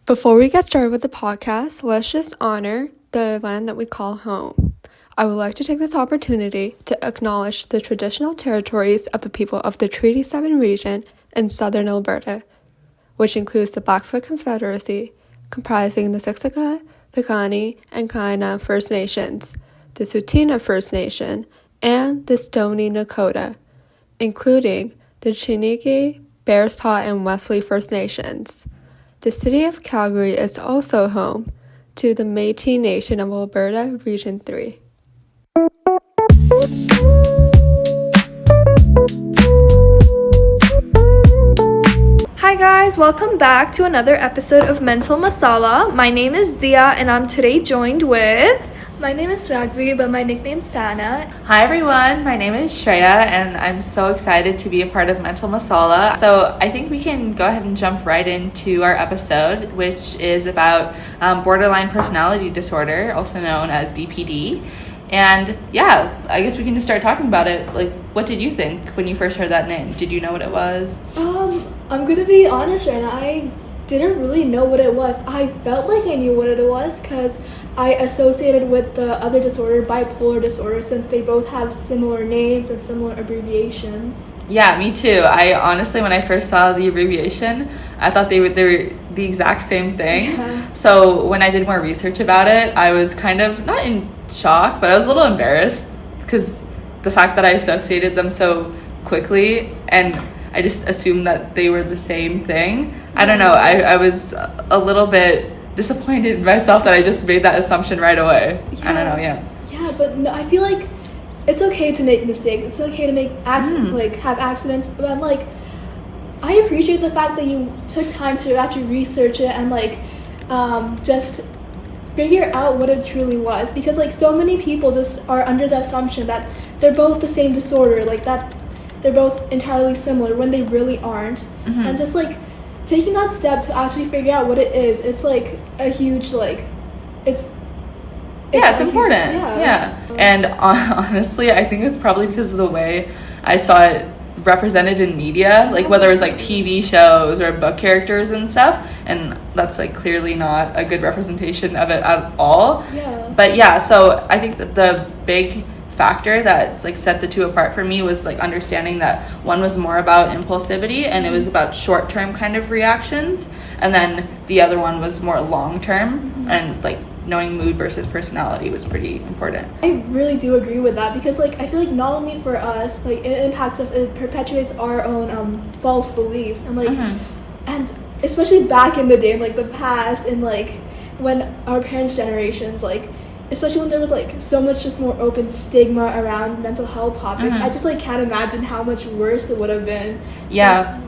Before we get started with the podcast, let's just honor the land that we call home. I would like to take this opportunity to acknowledge the traditional territories of the people of the Treaty 7 region in southern Alberta, which includes the Blackfoot Confederacy, comprising the Siksika, Piikani, and Kainai First Nations, the Tsuut'ina First Nation, and the Stoney Nakoda, including the Chiniki, Bearspaw, and Wesley First Nations. The city of Calgary is also home to the Métis Nation of Alberta, Region 3. Hi guys, welcome back to another episode of Mental Masala. My name is Dia and I'm today joined with... My name is Ragvi, but my nickname's Sana. Hi everyone, my name is Shreya and I'm so excited to be a part of Mental Masala. So I think we can go ahead and jump right into our episode, which is about borderline personality disorder, also known as BPD. And yeah, I guess we can just start talking about it. Like, what did you think when you first heard that name? Did you know what it was? I'm gonna be honest right now, I didn't really know what it was. I felt like I knew what it was because I associated with the other disorder, bipolar disorder, since they both have similar names and similar abbreviations. Yeah, me too. I honestly, when I first saw the abbreviation, I thought they were the exact same thing. Yeah. So when I did more research about it, I was kind of not in shock, but I was a little embarrassed because the fact that I associated them so quickly and I just assumed that they were the same thing. I don't know. I was a little bit disappointed in myself that I just made that assumption right away. Yeah. I don't know. Yeah. Yeah, but no, I feel like it's okay to make mistakes. It's okay to make have accidents. But like, I appreciate the fact that you took time to actually research it and just figure out what it truly was. Because like so many people just are under the assumption that they're both the same disorder, like that they're both entirely similar when they really aren't. Mm-hmm. And just like taking that step to actually figure out what it is, it's like a huge it's important. Yeah. And honestly, I think it's probably because of the way I saw it represented in media, like whether it was like TV shows or book characters and stuff, and that's like clearly not a good representation of it at all. Yeah. But yeah, so I think that the big factor that like set the two apart for me was like understanding that one was more about impulsivity and it was about short-term kind of reactions, and then the other one was more long-term, and like knowing mood versus personality was pretty important. I really do agree with that because like I feel like not only for us, like it impacts us, it perpetuates our own false beliefs, and and especially back in the day, in like the past, and like when our parents' generations, like especially when there was like so much just more open stigma around mental health topics, I just like can't imagine how much worse it would have been. Yeah.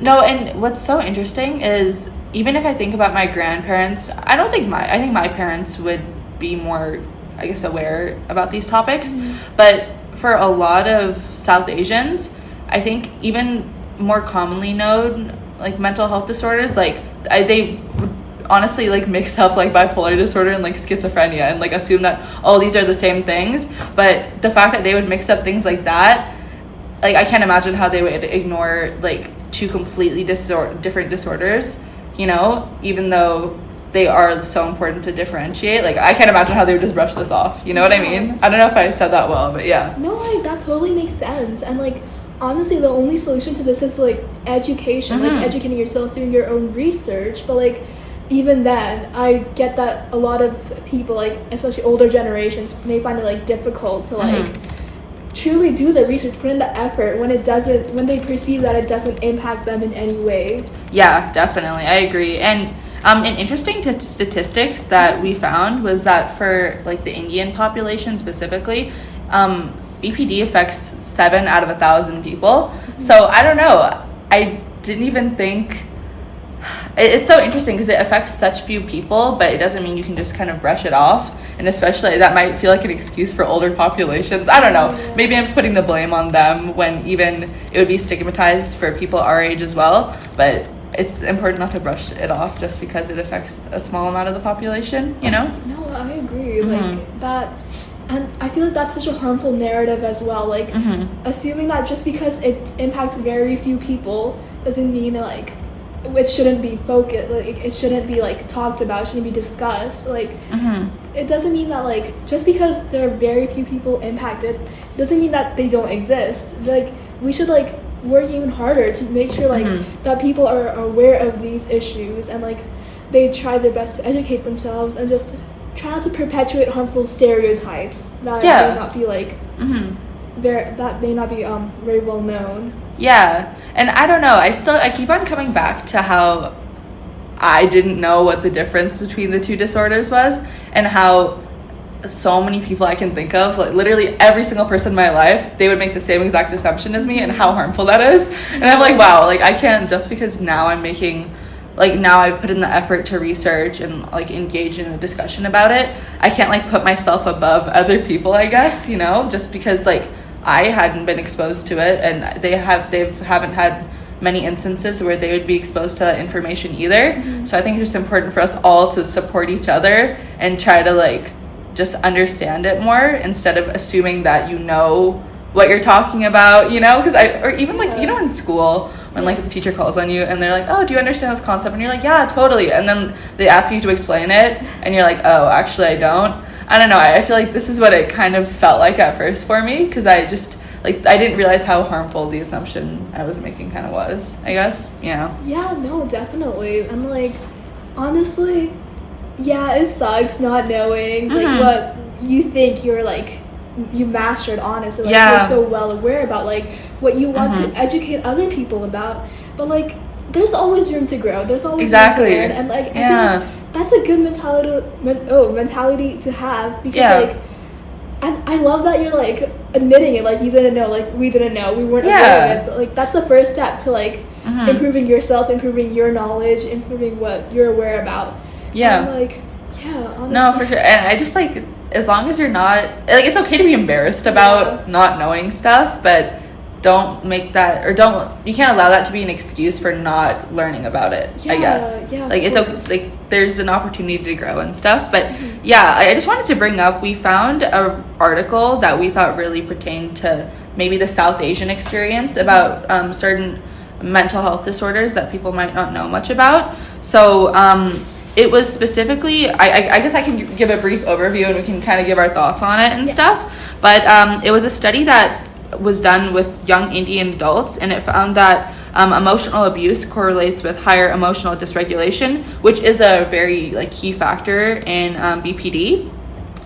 No, and what's so interesting is even if I think about my grandparents, I think my parents would be more, I guess, aware about these topics. But for a lot of South Asians, I think even more commonly known like mental health disorders, like they would honestly like mix up like bipolar disorder and like schizophrenia and like assume that, oh, these are the same things. But the fact that they would mix up things like that, like I can't imagine how they would ignore like two completely different disorders, you know, even though they are so important to differentiate. Like I can't imagine how they would just brush this off, you know what I mean? I don't know if I said that well, but yeah. No, like that totally makes sense. And like honestly, the only solution to this is like education, like educating yourselves, doing your own research. But like even then, I get that a lot of people, like especially older generations, may find it like difficult to like truly do the research, put in the effort when they perceive that it doesn't impact them in any way. Yeah, definitely, I agree. And an interesting statistic that we found was that for like the Indian population specifically, BPD affects 7 out of 1,000 people. So I don't know, I didn't even think. It's so interesting because it affects such few people, but it doesn't mean you can just kind of brush it off. And especially that might feel like an excuse for older populations. I don't know. Yeah. Maybe I'm putting the blame on them when even it would be stigmatized for people our age as well. But it's important not to brush it off just because it affects a small amount of the population, you know? No, I agree. Like that. And I feel like that's such a harmful narrative as well. Like assuming that just because it impacts very few people doesn't mean like it shouldn't be focused, like it shouldn't be like talked about, it shouldn't be discussed. Like it doesn't mean that like just because there are very few people impacted doesn't mean that they don't exist. Like we should like work even harder to make sure like that people are aware of these issues, and like they try their best to educate themselves and just try not to perpetuate harmful stereotypes that may not be like that may not be very well known. Yeah, and I don't know, I keep on coming back to how I didn't know what the difference between the two disorders was, and how so many people I can think of, like literally every single person in my life, they would make the same exact assumption as me, and how harmful that is. And I'm like, wow, like I can't, just because now I'm making, like now I put in the effort to research and like engage in a discussion about it, I can't like put myself above other people, I guess, you know, just because like I hadn't been exposed to it, and they haven't had many instances where they would be exposed to that information either. So I think it's just important for us all to support each other and try to like just understand it more, instead of assuming that you know what you're talking about, you know, because or even like, you know, in school when like the teacher calls on you and they're like, oh, do you understand this concept? And you're like, yeah, totally. And then they ask you to explain it and you're like, oh, actually I don't know. I feel like this is what it kind of felt like at first for me, because I just like I didn't realize how harmful the assumption I was making kind of was, I guess. Yeah, no, definitely. And like honestly, yeah, it sucks not knowing like what you think you're like you mastered, honestly, like you're so well aware about like what you want to educate other people about, but like there's always room to grow, there's always room to learn, and like I feel like that's a good mentality to have, because like, and I love that you're like admitting it, like you didn't know, like we didn't know, we weren't aware of it, but like that's the first step to like improving yourself, improving your knowledge, improving what you're aware about. And like honestly. No, for sure. And I just like, as long as you're not like, it's okay to be embarrassed about not knowing stuff, but don't make that, or you can't allow that to be an excuse for not learning about it. I guess like it's okay, like there's an opportunity to grow and stuff, but I just wanted to bring up, we found a article that we thought really pertained to maybe the South Asian experience about certain mental health disorders that people might not know much about. So it was specifically, I guess I can give a brief overview and we can kind of give our thoughts on it and stuff, but it was a study that was done with young Indian adults, and it found that emotional abuse correlates with higher emotional dysregulation, which is a very like key factor in BPD.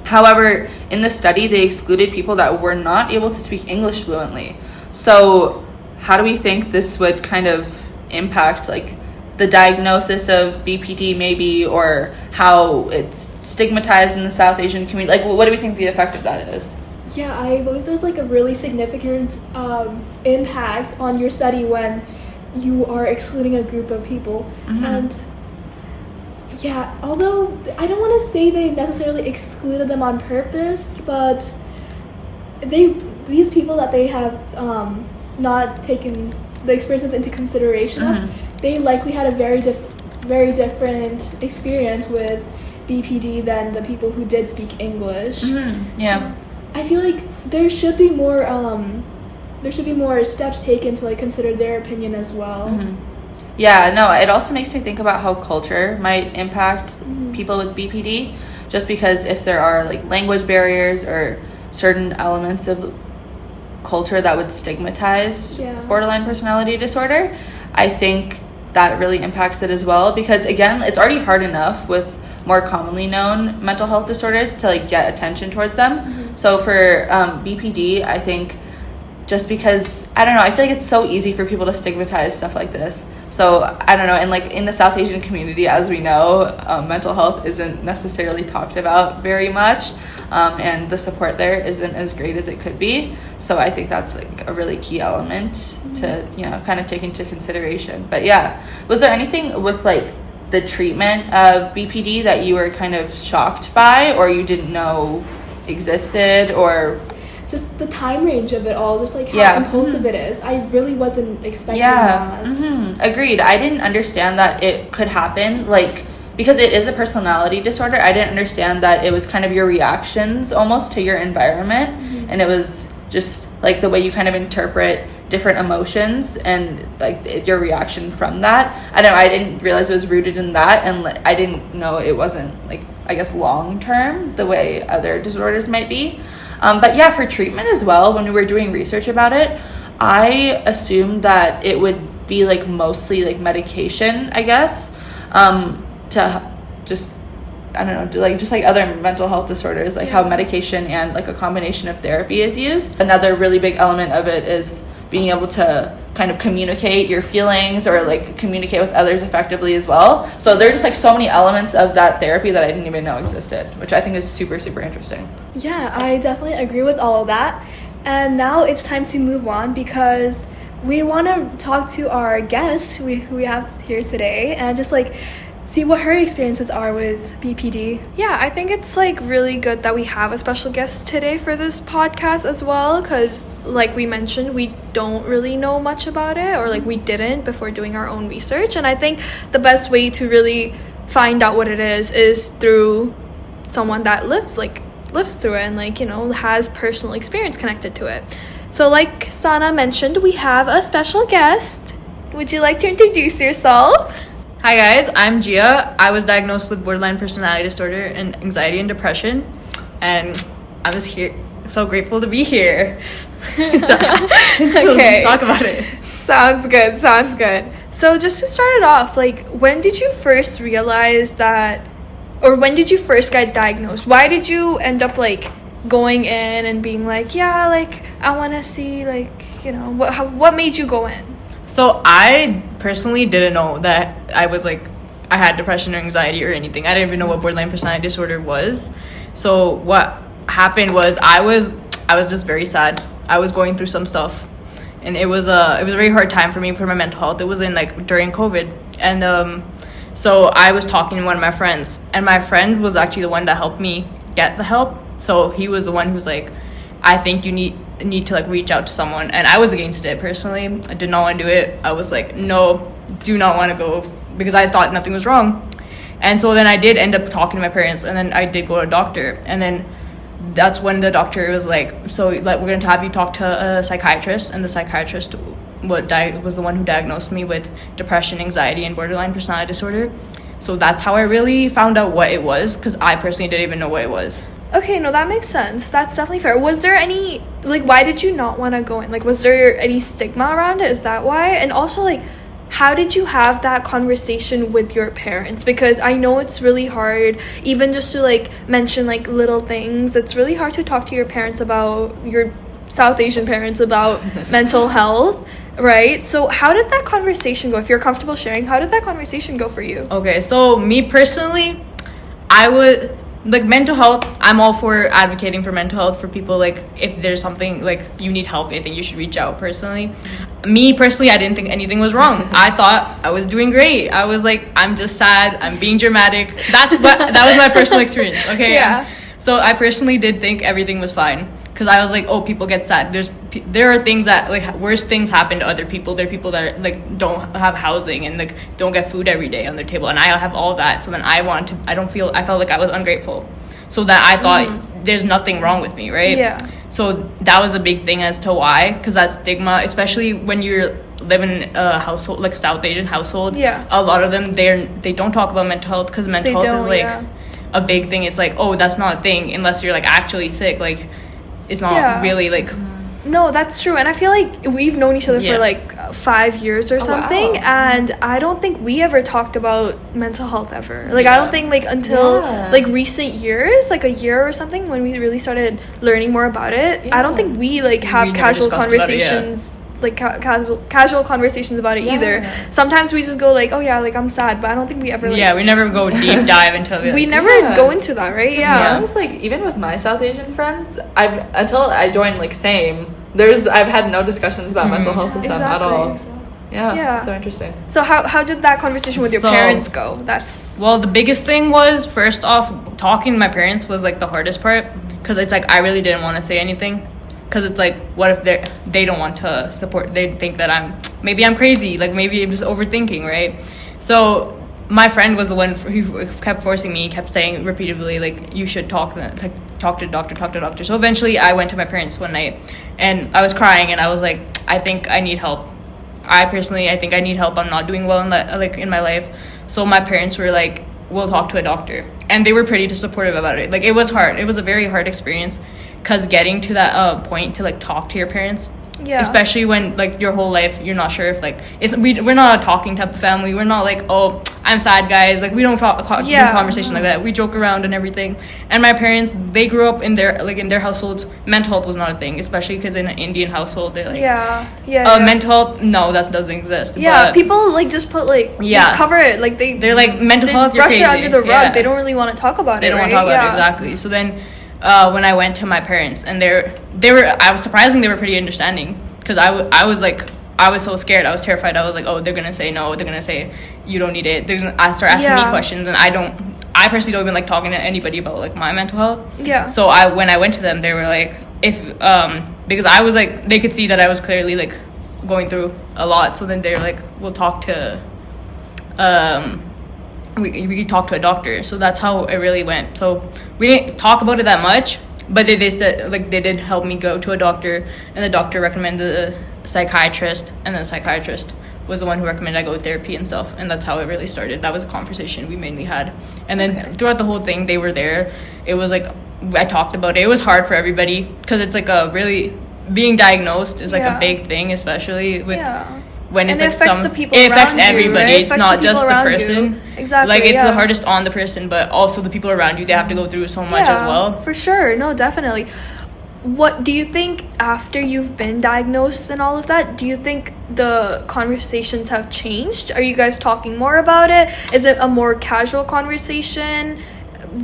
However, in the study, they excluded people that were not able to speak English fluently. So how do we think this would kind of impact like the diagnosis of BPD maybe, or how it's stigmatized in the South Asian community? Like, what do we think the effect of that is? Yeah, I believe there's like a really significant impact on your study when you are excluding a group of people. And although I don't want to say they necessarily excluded them on purpose, but these people that they have not taken the experiences into consideration of, they likely had a very different experience with BPD than the people who did speak English. So I feel like there should be more steps taken to like consider their opinion as well. It also makes me think about how culture might impact people with BPD, just because if there are like language barriers or certain elements of culture that would stigmatize borderline personality disorder, I think that really impacts it as well, because again, it's already hard enough with more commonly known mental health disorders to like get attention towards them. So for BPD, I think just because, I don't know, I feel like it's so easy for people to stigmatize stuff like this. So I don't know, and like in the South Asian community, as we know, mental health isn't necessarily talked about very much, and the support there isn't as great as it could be. So I think that's like a really key element to, you know, kind of take into consideration. But was there anything with like the treatment of BPD that you were kind of shocked by, or you didn't know existed, or just the time range of it all, just like how impulsive it is? I really wasn't expecting that. Agreed. I didn't understand that it could happen, like, because it is a personality disorder. I didn't understand that it was kind of your reactions almost to your environment, and it was just like the way you kind of interpret different emotions and like your reaction from that. I don't know, I didn't realize it was rooted in that, and I didn't know it wasn't like, I guess, long term the way other disorders might be. But yeah, for treatment as well, when we were doing research about it, I assumed that it would be like mostly like medication, I guess, to just, I don't know, like just like other mental health disorders, like how medication and like a combination of therapy is used. Another really big element of it is being able to kind of communicate your feelings or like communicate with others effectively as well. So there's just like so many elements of that therapy that I didn't even know existed, which I think is super, super interesting. Yeah, I definitely agree with all of that. And now it's time to move on because we want to talk to our guest who we have here today and just like see what her experiences are with BPD. Yeah, I think it's like really good that we have a special guest today for this podcast as well, because like we mentioned, we don't really know much about it, or like we didn't before doing our own research. And I think the best way to really find out what it is through someone that lives through it and like, you know, has personal experience connected to it. So like Sana mentioned, we have a special guest. Would you like to introduce yourself? Hi guys, I'm Gia. I was diagnosed with borderline personality disorder and anxiety and depression, and I'm just here, so grateful to be here. Okay, talk about it. Sounds good. So just to start it off, like, when did you first realize that, or when did you first get diagnosed? Why did you end up like going in and being like, yeah, like I want to see, like, you know, what made you go in? So I personally didn't know that I had depression or anxiety or anything. I didn't even know what borderline personality disorder was. So what happened was I was just very sad. I was going through some stuff, and it was a very hard time for me for my mental health. It was in like during COVID, and so I was talking to one of my friends, and my friend was actually the one that helped me get the help. So he was the one who was like, I think you need to like reach out to someone. And I was against it personally. I did not want to do it. I was like, no, do not want to go, because I thought nothing was wrong. And so then I did end up talking to my parents, and then I did go to a doctor. And then that's when the doctor was like, so like, we're going to have you talk to a psychiatrist. And the psychiatrist was the one who diagnosed me with depression, anxiety, and borderline personality disorder. So that's how I really found out what it was, because I personally didn't even know what it was. Okay, no, that makes sense. That's definitely fair. Was there any, like, why did you not want to go in? Like, was there any stigma around it? Is that why? And also, like, how did you have that conversation with your parents? Because I know it's really hard, even just to, like, mention, like, little things. It's really hard to talk to your parents about, your South Asian parents, about mental health, right? So how did that conversation go? If you're comfortable sharing, how did that conversation go for you? Okay, so me personally, I would... like mental health, I'm all for advocating for mental health for people. Like if there's something like you need help, I think you should reach out personally. Me personally, I didn't think anything was wrong. I thought I was doing great. I was like, I'm just sad, I'm being dramatic. That was my personal experience. Okay, yeah. So I personally did think everything was fine, because I was like, oh, people get sad. There are things that like worse things happen to other people. There are people that are, like don't have housing and like don't get food every day on their table, and I have all that. So then I felt like I was ungrateful, so that I thought there's nothing wrong with me, right? Yeah. So that was a big thing as to why, because that stigma, especially when you're living in a household like South Asian household. Yeah. A lot of them they don't talk about mental health, because mental health is like a big thing. It's like, oh, that's not a thing unless you're like actually sick. Like it's not really like. No, that's true. And I feel like we've known each other for like 5 years or something. Wow. And I don't think we ever talked about mental health ever. Like, I don't think like until like recent years, like a year or something, when we really started learning more about it, I don't think we like have casual conversations. Like casual conversations about it either. Sometimes we just go like, oh yeah, like I'm sad, but I don't think we ever like, we never go deep dive into it. We never go into that, right? To be honest, like even with my South Asian friends, until I joined like SAME, I've had no discussions about mental health with them at all. Yeah, so interesting. So how did that conversation with your parents go? Well, the biggest thing was, first off, talking to my parents was like the hardest part, because it's like I really didn't want to say anything. Because it's like, what if they don't want to support, they think that maybe I'm crazy, like maybe I'm just overthinking, right? So my friend was the one who kept forcing me, kept saying repeatedly, like, you should talk to doctor. So eventually I went to my parents one night, and I was crying, and I was like, I think I need help. I think I need help. I'm not doing well in my life. So my parents were like, we'll talk to a doctor. And they were pretty supportive about it. Like, it was hard. It was a very hard experience, because getting to that point to, like, talk to your parents, especially when, like, your whole life you're not sure if, like, we're not a talking type of family. We're not like, oh, I'm sad, guys. Like, we don't do conversation like that. We joke around and everything. And my parents, they grew up in their households, mental health was not a thing, especially because in an Indian household they're like, mental health, no, that doesn't exist. But people, like, just put, like, they cover it, like, they're like, mental health, you're brush crazy. it under the rug. They don't really want to talk about it. They don't want to talk about it, exactly. So then when I went to my parents, and I was surprisingly, they were pretty understanding, because I was like, I was so scared. I was terrified. I was like, oh, they're gonna say no. They're gonna say you don't need it. They're gonna start asking me questions, and I personally don't even like talking to anybody about, like, my mental health. So when I went to them, they were like, because I was like, they could see that I was clearly, like, going through a lot. So then they were like, we'll talk to we could talk to a doctor. So that's how it really went. So we didn't talk about it that much, but they did help me go to a doctor, and the doctor recommended a psychiatrist, and the psychiatrist was the one who recommended I go to therapy and stuff, and that's how it really started. That was a conversation we mainly had, and then throughout the whole thing, they were there. It was like, I talked about it. It was hard for everybody, because it's like being diagnosed is like a big thing, especially with when it's, and like, it affects the people it around affects everybody. You. It's not just the person. You. Exactly. Like, it's the hardest on the person, but also the people around you, they have to go through so much as well. For sure. No, definitely. What do you think, after you've been diagnosed and all of that, do you think the conversations have changed? Are you guys talking more about it? Is it a more casual conversation?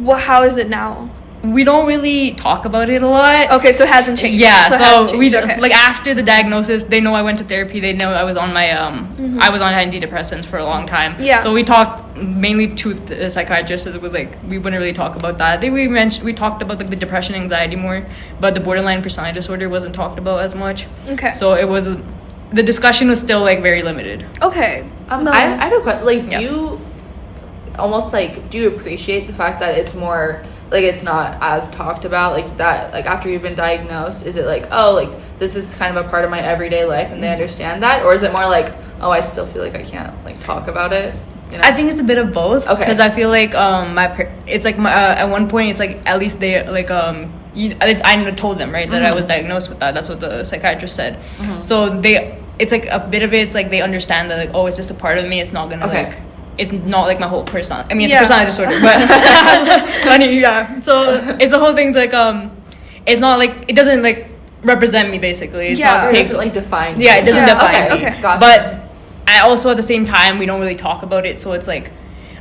How is it now? We don't really talk about it a lot. Okay, so it hasn't changed. Like, after the diagnosis, they know I went to therapy. They know I was on my I was on antidepressants for a long time. So we talked mainly to the psychiatrist. It was like, we wouldn't really talk about that. We talked about, like, the depression, anxiety more, but the borderline personality disorder wasn't talked about as much. Okay. So it was the discussion was still, like, very limited. Okay. No. I had a question. Like, do you appreciate the fact that it's more, like, it's not as talked about, like, that, like, after you've been diagnosed? Is it like, oh, like, this is kind of a part of my everyday life, and they understand that? Or is it more like, oh, I still feel like I can't, like, talk about it? You know? I think it's a bit of both. Okay. Because I feel like it's like at one point, it's like, at least they, like, I told them, right, that I was diagnosed with that. That's what the psychiatrist said. So it's like a bit of it, it's like they understand that, like, oh, it's just a part of me. It's not gonna like, it's not like my whole personality. I mean, it's a personality disorder, but funny, So it's the whole thing's like, it's not like, it doesn't, like, represent me, basically. It's not, it doesn't, like, define. Yeah, it doesn't define me. Okay. Gotcha. But I also, at the same time, we don't really talk about it, so it's like,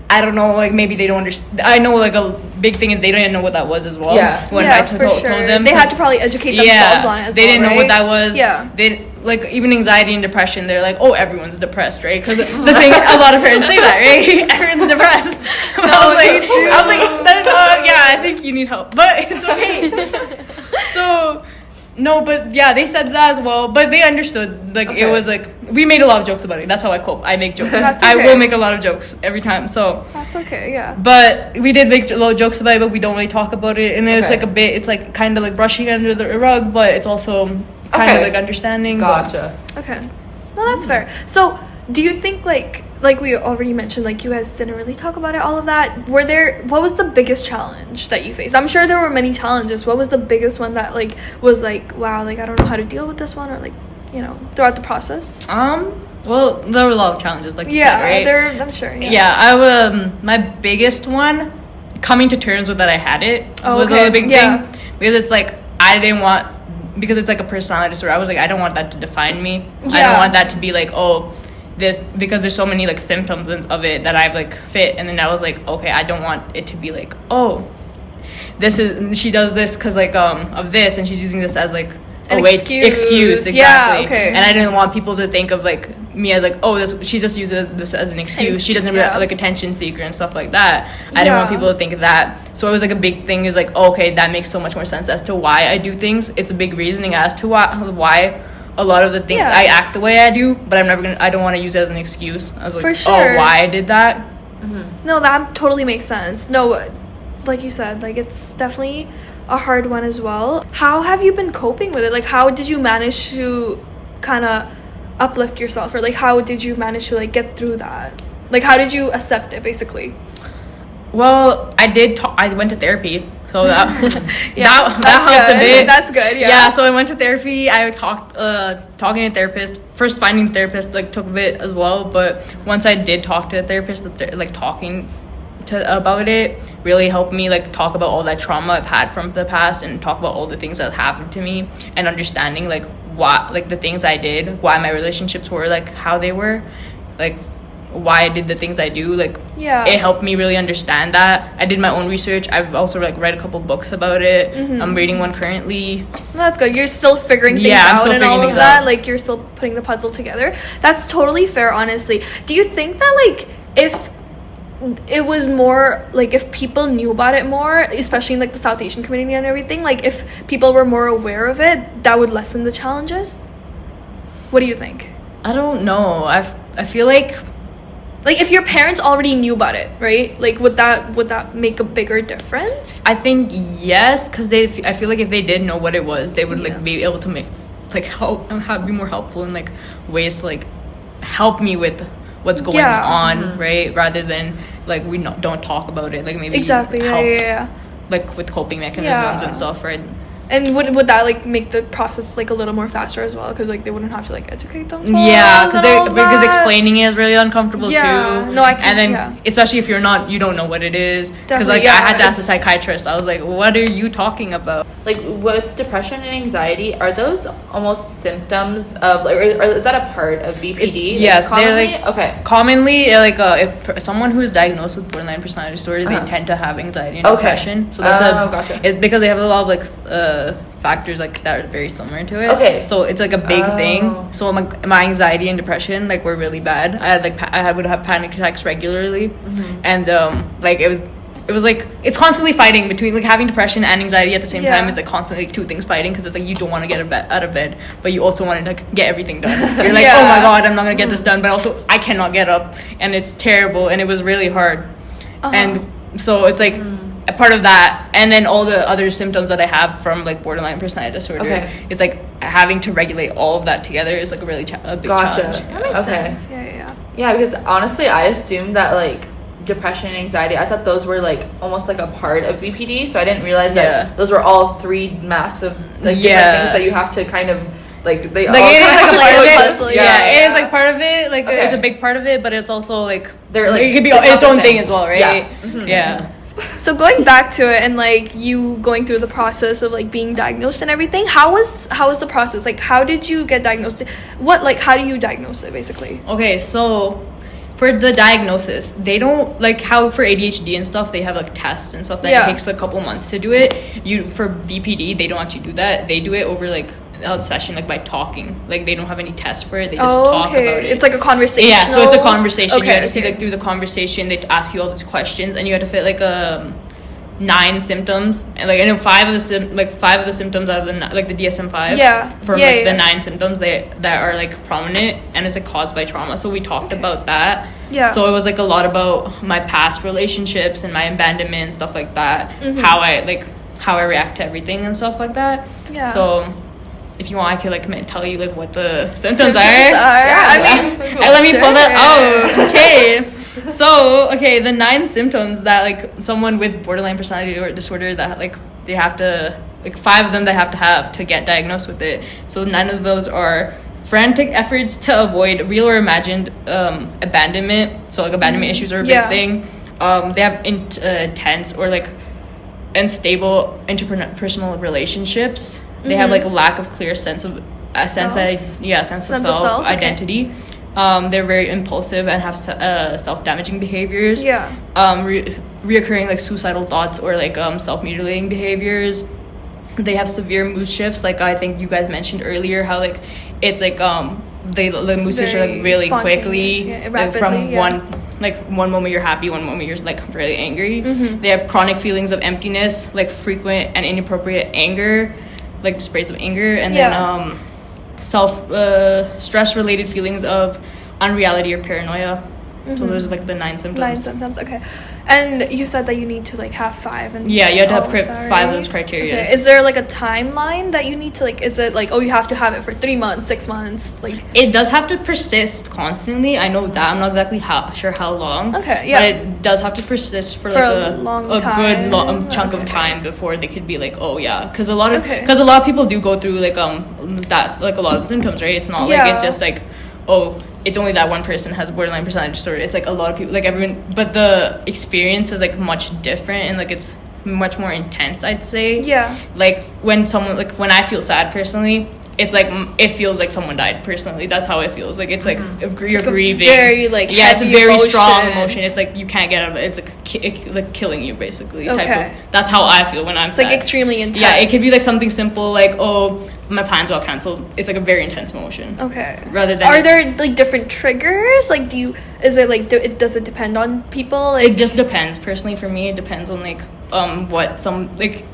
I don't know, like, maybe they don't understand. I know, like, a big thing is they didn't know what that was as well. When I told them. They had to probably educate themselves on it as well, they didn't know what that was. Yeah. They, like, even anxiety and depression, they're like, oh, everyone's depressed, right? Because the thing, a lot of parents say that, right? Everyone's depressed. I was like, I think you need help, but it's okay. So, no, but yeah, they said that as well, but they understood. Like, it was like, we made a lot of jokes about it. That's how I cope. I make jokes. I will make a lot of jokes every time. So that's okay. Yeah. But we did make a lot of jokes about it, but we don't really talk about it. And then it's like a bit. It's like kind of like brushing under the rug, but it's also kind of like understanding. Gotcha. Okay. Well, that's fair. So, do you think like we already mentioned, like, you guys didn't really talk about it, all of that? What was the biggest challenge that you faced? I'm sure there were many challenges. What was the biggest one that, like, was like, wow, like, I don't know how to deal with this one, or, like, you know, throughout the process? Well, there were a lot of challenges, like you said, right? I'm sure. Yeah, my biggest one, coming to terms with that I had it, was a big thing. Because it's like, because it's like a personality disorder, I was like, I don't want that to define me. I don't want that to be like, oh, this, because there's so many, like, symptoms of it that I've, like, fit. And then I was like, okay, I don't want it to be like, oh, she does this because, like, of this, and she's using this as, like, excuse, exactly. Yeah, okay. And I didn't want people to think of, like, me as, like, oh, she just uses this as an excuse. She doesn't really, like, attention seeker and stuff like that. I didn't want people to think of that. So it was, like, a big thing. It was like, oh, okay, that makes so much more sense as to why I do things. It's a big reasoning as to why a lot of the things I act the way I do, but I don't want to use it as an excuse. I was like, oh, why I did that. No, that totally makes sense. No, like you said, like, it's definitely a hard one as well. How have you been coping with it? Like, how did you manage to kind of uplift yourself, or like how did you manage to like get through that? Like how did you accept it basically? Well, I went to therapy, so that that helped good. a bit. That's good. Yeah, so I went to therapy. I talked talking to a therapist. First, finding a therapist like took a bit as well, but once I did talk to a therapist, like talking about it really helped me like talk about all that trauma I've had from the past and talk about all the things that happened to me, and understanding like why, like the things I did, why my relationships were like how they were, like why I did the things I do. Like it helped me really understand that. I did my own research. I've also like read a couple books about it. I'm reading one currently. Well, that's good. You're still figuring things out and all of that. Like you're still putting the puzzle together. That's totally fair, honestly. Do you think that like if it was more like if people knew about it more, especially in like the South Asian community and everything, like if people were more aware of it, that would lessen the challenges? What do you think? I don't know. I feel like if your parents already knew about it, right? Like would that make a bigger difference? I think yes, because I feel like if they did know what it was, they would like be able to make like help and be more helpful in like ways to like help me with what's going on, right? Rather than like we don't talk about it, like maybe exactly help, like with coping mechanisms and stuff, right? And would that like make the process like a little more faster as well, because like they wouldn't have to like educate themselves? Yeah, because explaining it is really uncomfortable too. No, I can. And then especially if you don't know what it is, because like I had to ask a psychiatrist. I was like, what are you talking about? Like with depression and anxiety, are those almost symptoms of like, or is that a part of BPD? Yes, like, they're like commonly like if someone who is diagnosed with borderline personality disorder, they tend to have anxiety and depression. So that's gotcha. It's because they have a lot of like factors like that are very similar to it. Okay. So it's like a big thing. So my anxiety and depression like were really bad. I would have panic attacks regularly, and like it was like it's constantly fighting between like having depression and anxiety at the same time. It's like constantly like, two things fighting, because it's like you don't want to get out of bed, but you also want to like get everything done. You're like, oh my god, I'm not gonna get this done, but also I cannot get up, and it's terrible, and it was really hard. And so it's like a part of that, and then all the other symptoms that I have from like borderline personality disorder is like having to regulate all of that together is like a really a big challenge. That makes sense. Yeah, because honestly I assumed that like depression and anxiety, I thought those were like almost like a part of BPD, so I didn't realize that those were all three massive like different things that you have to kind of like they like all it is like a part of it. Puzzle, It is like part of it, like it's a big part of it, but it's also like they're like it could be its own thing as well, right? Yeah. So going back to it and like you going through the process of like being diagnosed and everything, how was the process? Like how did you get diagnosed? How do you diagnose it basically? Okay, so for the diagnosis, they don't like how for ADHD and stuff they have like tests and stuff that it takes like a couple months to do it. For BPD they don't actually do that. They do it over like a session, like by talking. Like they don't have any tests for it. They just talk about it. It's like a conversation. Yeah, so it's a conversation. You have to see like through the conversation. They ask you all these questions, and you have to fit like 9 symptoms, and like I know 5 of the symptoms out of the like the DSM-5 for the 9 symptoms that are like prominent, and it's like caused by trauma. So we talked about that. So it was like a lot about my past relationships and my abandonment and stuff like that. How I react to everything and stuff like that. So if you want, I could like tell you like what the symptoms are. I mean, and let me pull that. Oh, okay. So the 9 symptoms that like someone with borderline personality disorder that like they have to like 5 of them they have to get diagnosed with it. So 9 of those are frantic efforts to avoid real or imagined abandonment. So like abandonment issues are a big thing. They have intense or like unstable interpersonal relationships. They have like a lack of clear sense of self identity. They're very impulsive and have self-damaging behaviors. Reoccurring like suicidal thoughts or like self-mutilating behaviors. They have severe mood shifts, like I think you guys mentioned earlier, how like it's like the mood shifts are like really quickly, rapidly, like from one moment you're happy, one moment you're like really angry. They have chronic feelings of emptiness, like frequent and inappropriate anger, like displays of anger, and then stress related feelings of unreality or paranoia. So those are like the 9 symptoms. 9 symptoms, okay. And you said that you need to like have 5 and Yeah, you have to all have of that, 5 of right? those criteria. Okay. Is there like a timeline that you need to like? Is it like, oh, you have to have it for 3 months, 6 months, like? It does have to persist constantly. I know that. I'm not exactly sure how long. Okay, yeah. But it does have to persist for like a long time. good chunk of time before they could be like, oh yeah, because a lot of Okay. people do go through like that's like a lot of the symptoms, right? It's not like Yeah. it's just like, oh, it's only that one person has borderline personality disorder. It's like a lot of people, like everyone, but the experience is like much different and like it's much more intense, I'd say. Yeah. Like when I feel sad personally, it's like it feels like someone died personally. That's how it feels. Like it's like you're like a grieving. very, like, yeah, it's a heavy very strong emotion. emotion. It's like you can't get out of it. It's like it's like killing you basically. Okay. Type of, that's how I feel when I'm It's sad. like extremely intense. Yeah, it could be like something simple like, oh, my plans got canceled. It's like a very intense emotion. Okay. Rather than Are there like different triggers? Like, is it like does it depend on people? Like, it just depends. Personally, for me, it depends on like what some like.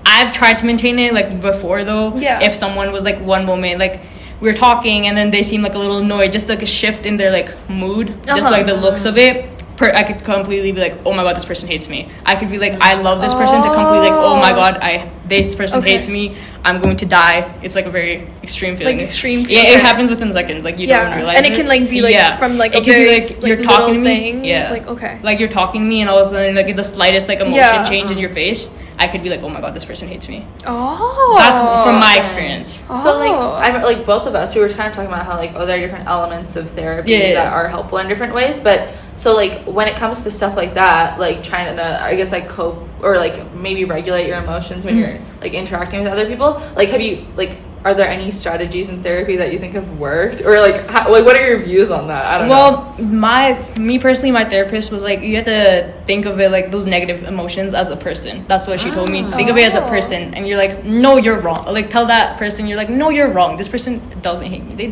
I've tried to maintain it like before though. Yeah. If someone was like one moment like we were talking and then they seem like a little annoyed, just like a shift in their like mood, just like the looks of it. I could completely be like, oh my god, this person hates me. I could be like, I love this person, to completely like, oh my god, this person hates me. I'm going to die. It's like a very extreme feeling. Like extreme Yeah, feeling. it happens within seconds. Like you don't realize. And it can like be like from like it a could very be like you're like, talking to little me. thing. Yeah. It's like, okay. Like you're talking to me and all of a sudden like the slightest like emotion Yeah. change in your face, I could be like, oh my god, this person hates me. Oh. That's from my experience. So like I'm like both of us, we were kind of talking about how like there are different elements of therapy that are helpful in different ways, but so like when it comes to stuff like that, like trying to I guess like cope or like maybe regulate your emotions when you're like interacting with other people, like have you like are there any strategies in therapy that you think have worked, or like like what are your views on that? I don't know. Me personally, my therapist was like, you have to think of it like those negative emotions as a person. That's what she told me. Think of it as a person, and you're like, no, you're wrong. Like tell that person, you're like, no, you're wrong. This person doesn't hate me.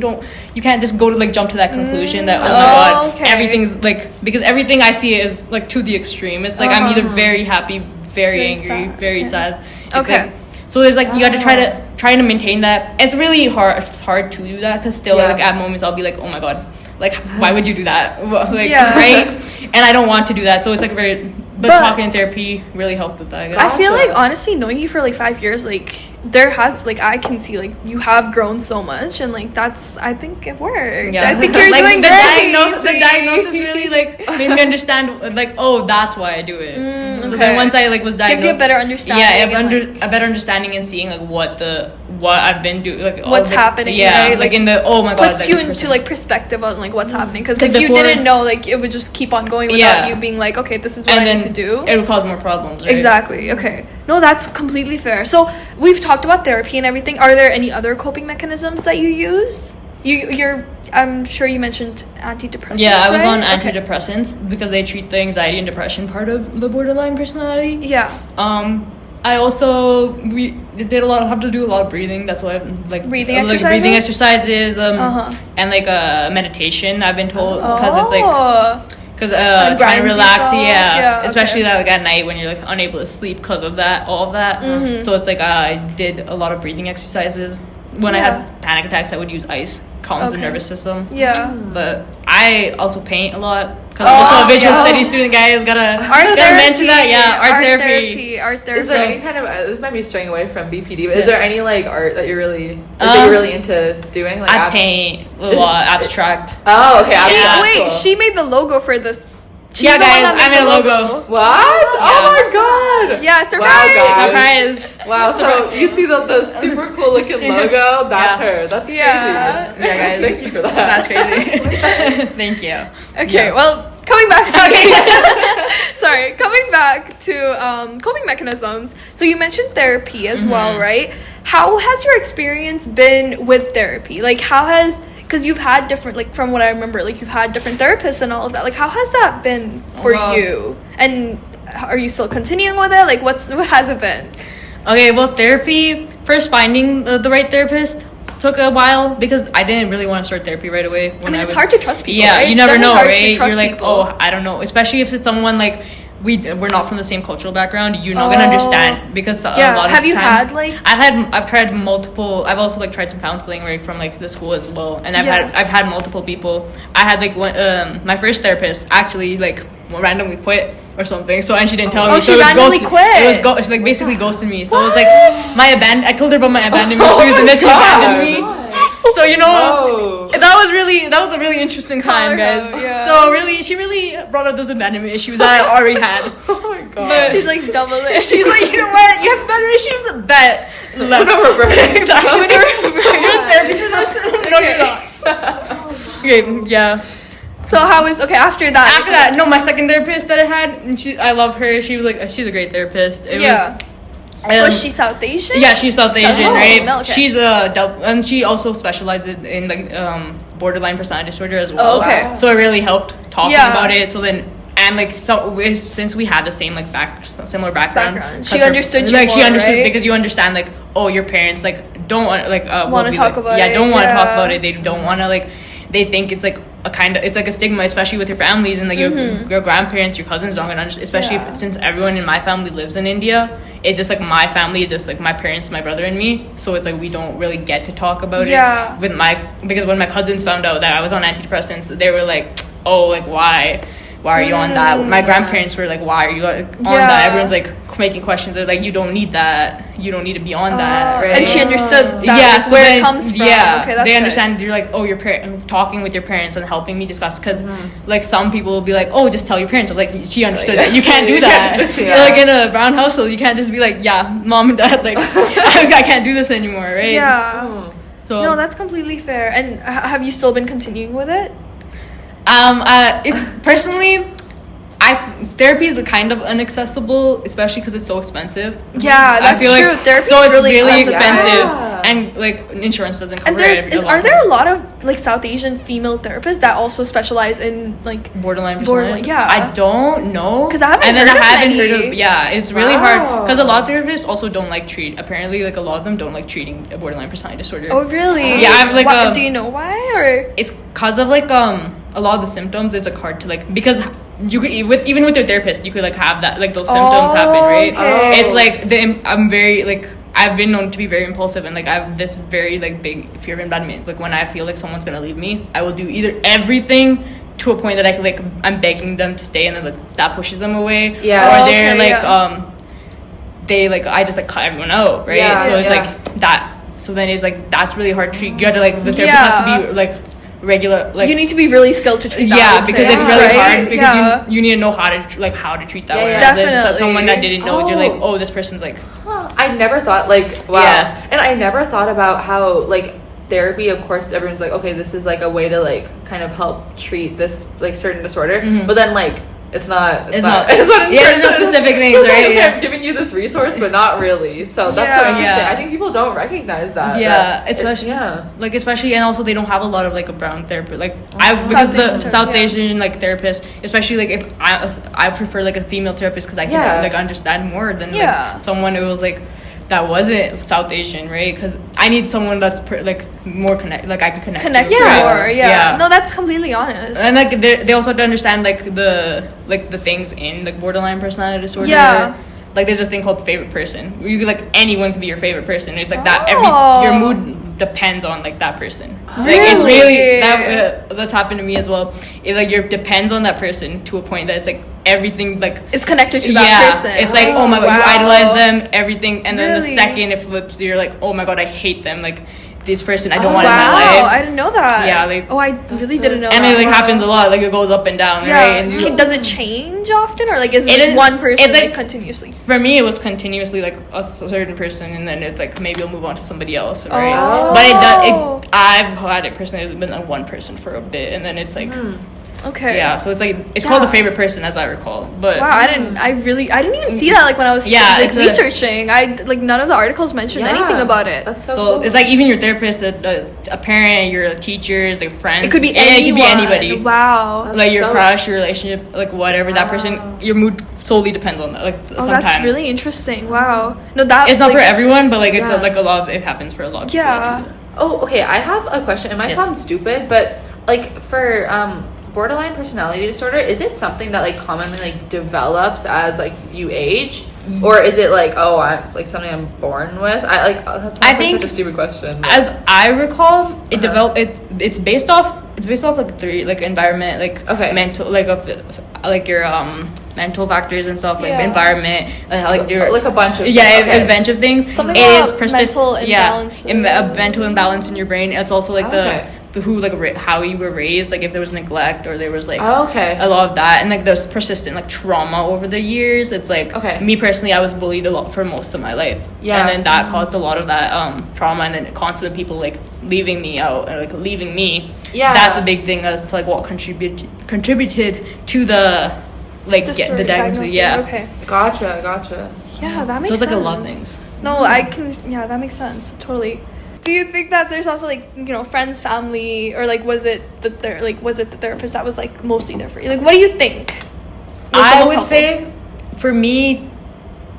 You can't just go to like jump to that conclusion that oh my god, everything's like, because everything I see is like to the extreme. It's like I'm either very happy, very angry, sad. very sad. It's Okay. like, so there's like you have to try to maintain that. It's really hard to do that because still like at moments I'll be like, oh my god, like why would you do that? Like right? And I don't want to do that. So it's like but talking in therapy really helped with that. I guess. I feel like honestly knowing you for like 5 years, like there has like I can see like you have grown so much, and like that's I think it worked. Yeah. I think you're like doing the great. diagnosis really like made me understand like, oh, that's why I do it. So okay. then once I like was diagnosed, gives you a better understanding. Yeah, and, a better understanding and seeing like what I've been doing, like what's happening. Yeah, right? like in the oh my god, puts like, you into like perspective on like what's happening, because Because if you before- didn't know, like it would just keep on going without you being like, okay, this is what I need to do. It would cause more problems. Right? Exactly. Okay. No, that's completely fair. So we've talked about therapy and everything. Are there any other coping mechanisms that you use? I'm sure you mentioned antidepressants. Yeah, I was right? on Okay. antidepressants because they treat the anxiety and depression part of the borderline personality. Yeah. I also have to do a lot of breathing. That's why I'm like Breathing like exercises? breathing exercises. And like meditation. I've been told because it's like. Because trying grinds to relax, yourself? Yeah, especially like at night when you're like unable to sleep because of that, all of that. So it's like I did a lot of breathing exercises. When I had panic attacks, I would use ice, calms the nervous system. Yeah. But I also paint a lot because I'm also a visual studies student. Guys, gotta mention that. Yeah, art therapy. Art therapy. Is there any kind of this might be straying away from BPD, but is there any like art that you're really that you're really into doing? Like I paint a lot, abstract. Oh, okay. She made the logo for this. She's Yeah, the one guys, that I made made a the logo. What? Oh my god! Yeah, surprise! Wow, guys. Surprise! Wow, so you see the super cool looking logo? That's her. That's crazy. Yeah. Yeah, guys. Thank you for that. That's crazy. Thank you. Okay, well, coming back to sorry, coming back to coping mechanisms. So you mentioned therapy as well, right? How has your experience been with therapy? Like, because you've had different, like from what I remember, like you've had different therapists and all of that. Like, how has that been for you? And are you still continuing with it? Like, what has it been? Okay, well, therapy, first finding the right therapist took a while because I didn't really want to start therapy right away. It's hard to trust people. Yeah, right? you never know, hard to right? trust You're like, people. oh, I don't know. Especially if it's someone like we're not from the same cultural background. You're not gonna understand because a lot of have you times, had like? I've tried multiple. I've also like tried some counseling right from like the school as well, and I've had multiple people. I had like one, my first therapist actually like randomly quit or something. So and she didn't tell me. Oh, So she it was randomly quit. It was she like basically ghosted me. So it was like I told her about my abandonment issues, and then she abandoned me. So that was a really interesting time, guys. Yeah. So she really brought up those abandonment issues that I already had. Oh my god. But She's like double it. she's like, you know what? You have better issues. Bet. Exactly. You're in therapy for this. No, you're not. Okay. Yeah. So how was after that? After that, no, my second therapist that I had, and I love her. She was like, she's a great therapist. Was she South Asian? Yeah, she's South Asian, right? Okay. She's and she also specializes in like borderline personality disorder as well. Oh, okay. So it really helped talking about it. So then. And like since we had the same like similar background, she understood you like more, she understood right? because you understand like your parents like don't want like want to talk about it. don't want to talk about it. They don't want to like they think it's like it's like a stigma, especially with your families and like your grandparents, your cousins don't understand, especially since everyone in my family lives in India. It's just like my family is just like my parents, my brother, and me. So it's like we don't really get to talk about it with because when my cousins found out that I was on antidepressants, they were like, oh, like why are you on that? My grandparents were like, why are you on that? Everyone's like making questions. They're like, you don't need that. You don't need to be on that, right? And she understood that, so where it comes from. Yeah, okay, that's they good. understand. You're like, oh, talking with your parents and helping me discuss. Because like some people will be like, oh, just tell your parents. I was like, she understood that. You can't do that. You're like in a brown household. You can't just be like, yeah, mom and dad, like, I can't do this anymore, right? Yeah. So, no, that's completely fair. And have you still been continuing with it? Personally, therapy is kind of inaccessible, especially because it's so expensive. Yeah, that's true. Like, therapy so is it's really expensive, Yeah. and like insurance doesn't cover and it. Are there a lot of like South Asian female therapists that also specialize in like borderline personality? Yeah, I don't know because I haven't heard of. Yeah, it's really hard because a lot of therapists also don't like treat. Apparently, like a lot of them don't like treating a borderline personality disorder. Oh, really? Yeah, I have like do you know why or? It's because of like a lot of the symptoms. It's like hard to like because you could even with your therapist you could like have that like those symptoms happen, right? Okay. It's like I'm very like I've been known to be very impulsive and like I have this very like big fear of abandonment. Like when I feel like someone's gonna leave me, I will do either everything to a point that I like I'm begging them to stay and then like that pushes them away. Yeah. Or they're like they like I just like cut everyone out, right? Yeah, so it's like that. So then it's like that's really hard to treat. You have to like the therapist has to be like regular, like you need to be really skilled to treat that. Yeah, because it's really hard because you need to know how to treat that. Yeah, definitely. Someone that didn't know, you're like, oh, this person's like. I never thought like wow, Yeah. and I never thought about how like therapy. Of course, everyone's like, okay, this is like a way to like kind of help treat this like certain disorder, but then like. It's not there's no specific things, so right? Like, okay, I'm giving you this resource, but not really. So that's so interesting. Yeah. I think people don't recognize that. Yeah, especially and also they don't have a lot of like a brown therapist. Like South Asian like therapist, especially like if I prefer like a female therapist because I can like understand more than like someone who was like. That wasn't South Asian, right? Because I need someone that's more connect, like I can connect to more. Yeah. No, that's completely honest. And like they also have to understand like the things in like borderline personality disorder. Yeah. Like there's a thing called favorite person. You like anyone can be your favorite person. It's like that your mood depends on like that person. Like it's really that's happened to me as well. It like depends on that person to a point that it's like everything like it's connected to that person. It's like oh my god, you idolize them, everything, and then the second it flips, you're like oh my god, I hate them. Like this person I don't want in my life. I didn't know that. Yeah, like I really didn't know. And it like happens a lot. Like it goes up and down. Right? And does it change often, or like is it just one person like continuously? For me, it was continuously like a certain person, and then it's like maybe I'll move on to somebody else, right? But I've had it personally. It's been like one person for a bit, and then it's like. Okay. Yeah, so it's like it's called the favorite person, as I recall. But wow, I didn't even see that like when I was researching. I like none of the articles mentioned anything about it. That's so cool. It's like even your therapist, a parent, your teachers, your friends. It could be anyone. It could be anybody. Wow. Like your crush, your relationship, like whatever that person. Your mood solely depends on that. Like sometimes. That's really interesting. Wow. No, that it's not for everyone, but like it's like a lot of it happens for a lot of people. Yeah. Oh, okay. I have a question. It might sound stupid, but like for borderline personality disorder, is it something that like commonly like develops as like you age, or is it like I'm like something I'm born with? I think such a stupid question. But. As I recall, it developed. It's based off like three like environment, like mental, like like your mental factors and stuff, like Yeah. environment, like your like a bunch of a bunch of things. Something It is about mental imbalance. a mental imbalance in your brain. It's also like how you were raised, like if there was neglect or there was like a lot of that, and like there's persistent like trauma over the years. It's like me personally, I was bullied a lot for most of my life, and then that caused a lot of that trauma, and then constant people like leaving me out or like leaving me. That's a big thing as to like what contributed to the like get the diagnosis. Gotcha. Yeah, that makes sense. So it's like a lot of things. No, I can. Yeah, that makes sense. Totally. Do you think that there's also like, you know, friends, family, or like was it the therapist that was like mostly there for you? Like, what do you think? I would say, for me,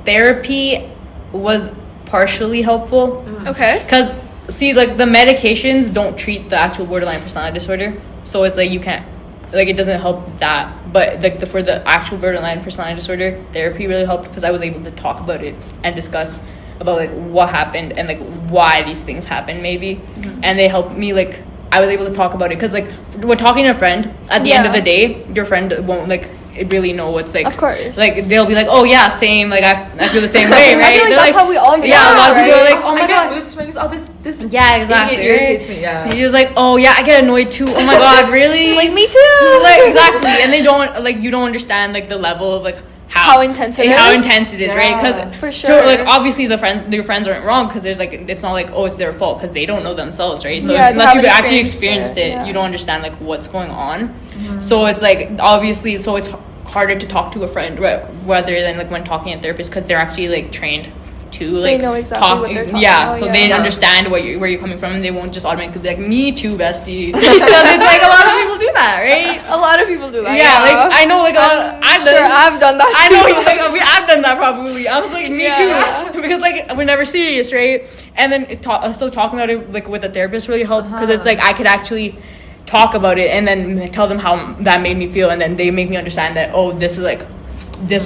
therapy was partially helpful. Okay. Because see, like the medications don't treat the actual borderline personality disorder, so it's like you can't, like it doesn't help that. But like for the actual borderline personality disorder, therapy really helped because I was able to talk about it and discuss about like what happened and like why these things happened maybe, and they helped me, like I was able to talk about it because like when talking to a friend at the end of the day, your friend won't like really know what's like, of course, like they'll be like, oh yeah, same, like I feel the same way, right? I feel like that's how we all react, a lot of people are like, oh my god, mood swings, oh this yeah, exactly, irritates me. And you're just like, oh yeah, I get annoyed too, oh my god, really? like me too, like exactly. And they don't like, you don't understand like the level of like how intense it is. How intense it is, right? Because for sure, like obviously your friends aren't wrong, because there's like, it's not like, oh, it's their fault, because they don't know themselves, right? So unless you've actually experienced it, you don't understand like what's going on. So it's like obviously, so it's harder to talk to a friend rather than like when talking to a therapist, because they're actually like trained to like they know exactly what they're talking about. So they understand where you're coming from, and they won't just automatically be like, me too, bestie. Because it's like a lot of people do that, right? A lot of people do that. Like I know, like I've done that too. I know, like I've done that probably. I was like, me too, because like we're never serious, right? And then so talking about it like with a therapist really helped, because it's like I could actually talk about it and then tell them how that made me feel, and then they make me understand that, oh, this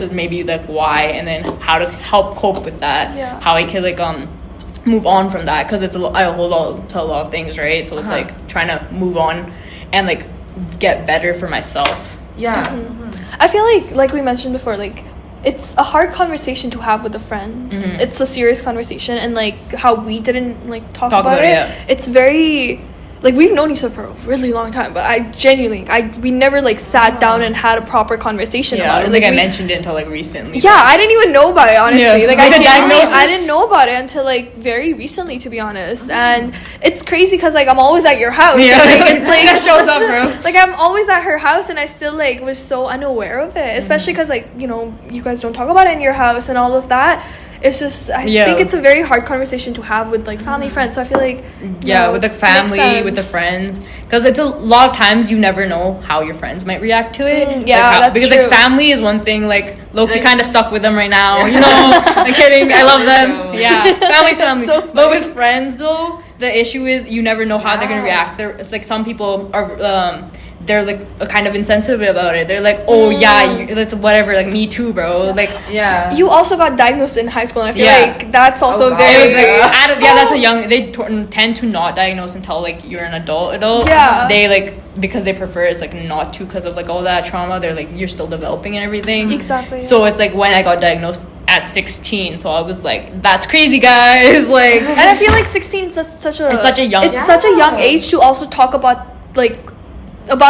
is maybe like why, and then how to help cope with that, how I can like move on from that, because I hold on to a lot of things, right? So it's like trying to move on and like get better for myself. I feel like we mentioned before, like it's a hard conversation to have with a friend. It's a serious conversation, and like how we didn't like talk about it. It's very like, we've known each other for a really long time, but I genuinely, we never like sat down and had a proper conversation about it. I don't think I mentioned it until like recently. Yeah, I didn't even know about it, honestly. Like I didn't know about it until like very recently, to be honest. And it's crazy because like I'm always at your house. Yeah, and, like, it's like that shows up, bro. Like I'm always at her house, and I still like was so unaware of it, especially because like, you know, you guys don't talk about it in your house and all of that. It's just, I think it's a very hard conversation to have with like family, friends. So I feel like with the family, with the friends, because it's a lot of times you never know how your friends might react to it. That's because true. like family is one thing, like Loki kind of stuck with them right now. You know, I'm kidding. I love them. Yeah, family's family. So but with friends though, the issue is you never know how they're gonna react. It's like some people are. They're like kind of insensitive about it. They're like, oh that's whatever, like me too, bro. Like you also got diagnosed in high school, and I feel like that's also very that's a young. They tend to not diagnose until like you're an adult. They like, because they prefer it's like not to, because of like all that trauma. They're like, you're still developing and everything. Exactly. So it's like when I got diagnosed at 16, so I was like, that's crazy, guys. Like, and I feel like 16 is such a young age to also talk about